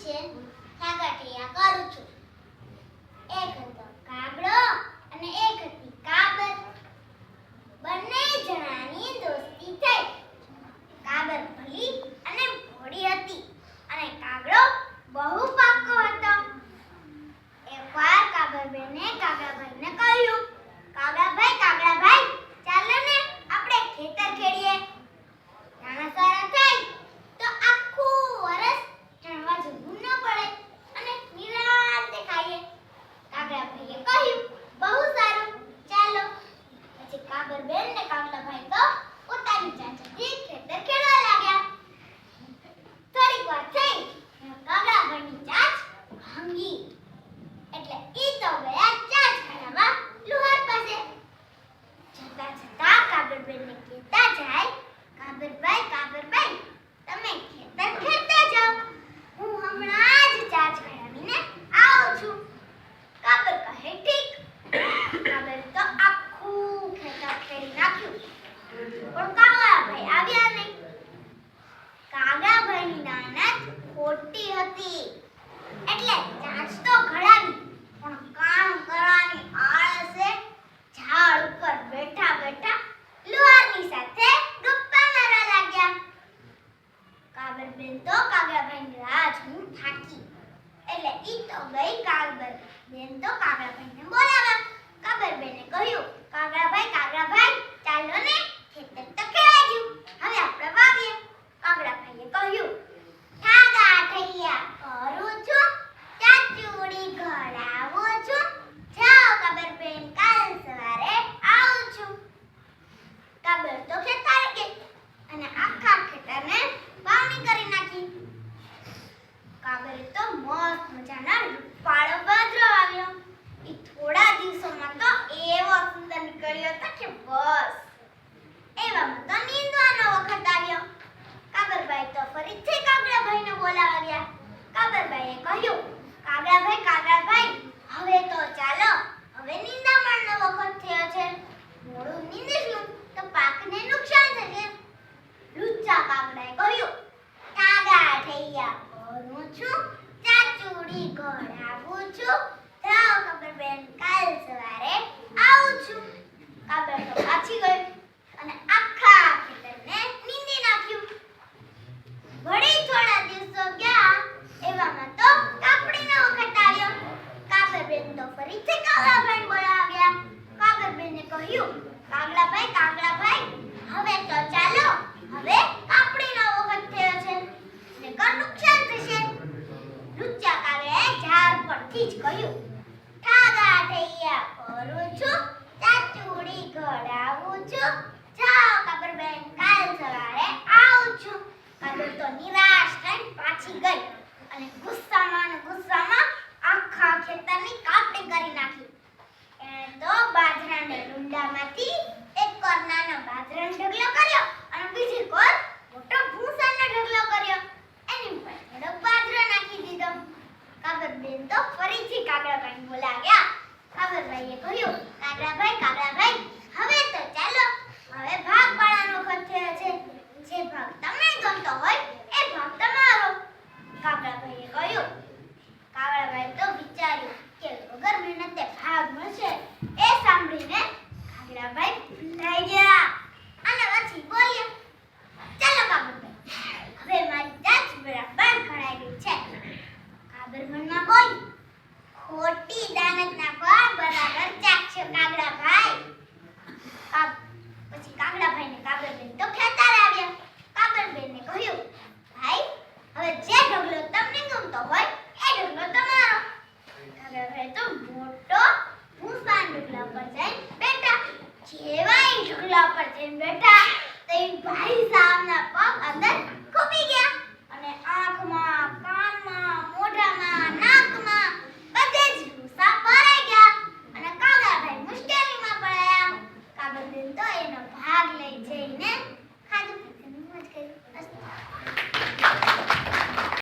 વિશે ઠાગાઠૈયા કરું છું. એક હતો કાગડો અને એક હતી કાબર. બંને જણાની દોસ્તી થઈ. કાબર ભલી અને ભોળી હતી અને કાગડો બહુ પાક્કો હતો. એકવાર કાબરબેને કાગડાભાઈને કહ્યું, કાગડાભાઈ, ચાલો ને આપણે ખેતર ખેડીએ. નાના સારા થાય તો આખું વર્ષ ચણવા જવું ન પડે અને નિરાંતે ખાઈએ. કાગડાભાઈએ કહ્યું, બહુ સારું, ચાલો. પછી કાબરબેન ને કાગડાભાઈ તો પોતાની ચાંચથી ખેતર ખેડવા લાગ્યા. થોડીક વાર થઈ કાગડાભાઈની ચાંચ ભાંગી એટલે ઈ તો ગયા ચાંચ ખાનામાં લુહાર પાસે. જતા જતા કાબરબેનને કહેતા જાય, કાબરભાઈ, તમે ખેતર ખેડતા જાઓ, હું હમણાં જ ચાંચ ખાવીને આવું છું. કાબર કહે, ઠીક. કાબર તો આખું ખેતર ખેડી નાખ્યું, પણ કાગડાભાઈ આવ્યા નહીં. કાગડાભાઈની નાનત ખોટી હતી એટલે ચાંચ તો ઘડાવી, પણ કામ કરવાની આળસે ઝાડ ઉપર બેઠા બેઠા લુહારની સાથે ગપ્પા મારવા લાગ્યા. કાબરબેન તો કાગડાભાઈની રાહ જોઈને થાકી એટલે ઈ તો ગઈ. કાબરબેન તો કાગડાભાઈને બોલાવ્યા. કાબરબેને કહ્યું, કાગડાભાઈ, ચાલો ને, ખેતર તો ખેડાઈ ગયું, હવે આપણે વાવીએ. કાગડાભાઈએ કહ્યું, ઠાગાઠૈયા કરું છું, ચાચુડી ઘડાવું છું, જાઓ કાબરબેન, કાલ સવારે આવું છું. કાબર તો ખેતરે ગઈ અને આખા ખેતરને વાવણી કરી નાખી. કાબરે તો મસ્ત મજાના રૂપાળો બાજરો વાવ્યો. એ થોડા દિવસોમાં તો એવો સુંદર નીકળ્યો હતો કે બસ. એવામાં તો નીંદવાનો વખત આવ્યો. કાબરભાઈ તો ફરીથી કાગડાભાઈને બોલાવા ગયા. કાબરભાઈએ કહ્યું, કાગડાભાઈ, હવે તો ચાલો, હવે નિંદામણનો વખત થયો છે. મોડું નીંદીશું તો પાકને નુકસાન થશે. લુચ્ચા કાગડાએ કહ્યું, ઠાગાઠૈયા કરું છું, ચાચુડી ઘડાવું છું, જાઓ કાબરબેન, કાલ સવારે આવું છું. કાબર તો પાછી ગઈ અને આખા ખેતરને નીંદી નાખ્યું. વળી થોડા દિવસો ગયા એવામાં તો કાપડીનો વખત આવ્યો. કાબરબેન તો ફરીથી કાગડાભાઈને બોલાવા ગયા. કાબરબેને કહ્યું, કાગડાભાઈ, હવે તો ચાલો, હવે કાપડીનો વખત થયો છે, નકર નુકસાન થશે. લુચ્ચા કાગડાએ ઝાડ પરથી જ કહ્યું, ઠાગાઠૈયા કરું છું, ચાચુડી ઘડાવું છું, જાઓ કાબરબેન, કાલ સવારે આવું છું. કાબર તો નિરાશ થઈને પાછી ગઈ અને ગુસ્સામાં આખા ખેતરની કાપણી કરી નાખી. એણે તો બાજરાના ડુંડામાંથી એક કોર નાનો બાજરાનો ઢગલો કર્યો અને બીજી કોર મોટો ભૂસાનો ઢગલો કર્યો. એની ઉપર થોડો બાજરો નાખી દીધો. કાબરબેન તો ફરીથી કાગડાભાઈને બોલાવ્યા. કાબરભાઈએ કહ્યું, કાગડાભાઈ, હવે તો ચાલો, હવે ભાગ પાડવાનો વખત થયો છે. જે ભાગ તમને ગમતો હોય એ ભાગ તમારો. કાગડાભાઈએ કહ્યું. કાગડાભાઈ તો વિચાર્યું કે વગર મહેનતે ભાગ મળશે. એ સાંભળીને કાગડાભાઈ ભૂલાઈ ગયા અને પછી બોલ્યા, ચાલો કાબરભાઈ, હવે મારી ચાંચ બરાબર ઘડાઈ ગઈ છે. કાબર મનમાં બોલી, ખોટી દાનત નાખવા બરાબર ચાખશો કાગડાભાઈ. પછી કાગડાભાઈને કાબરબેન તો ખેતરે આવ્યા. કાબરબેનને કહ્યું, ભાઈ, હવે જે ઢગલો તમને ગમતો હોય એ ઢગલો તમારો. કાગડાભાઈ તો મોટો ભૂસાના ઢગલા પર જઈને બેઠા. જેવા એ ઢગલા પર જઈને બેઠા તો એ ભાઈ સાહેબના પગ અંદર ખૂબી ગયા.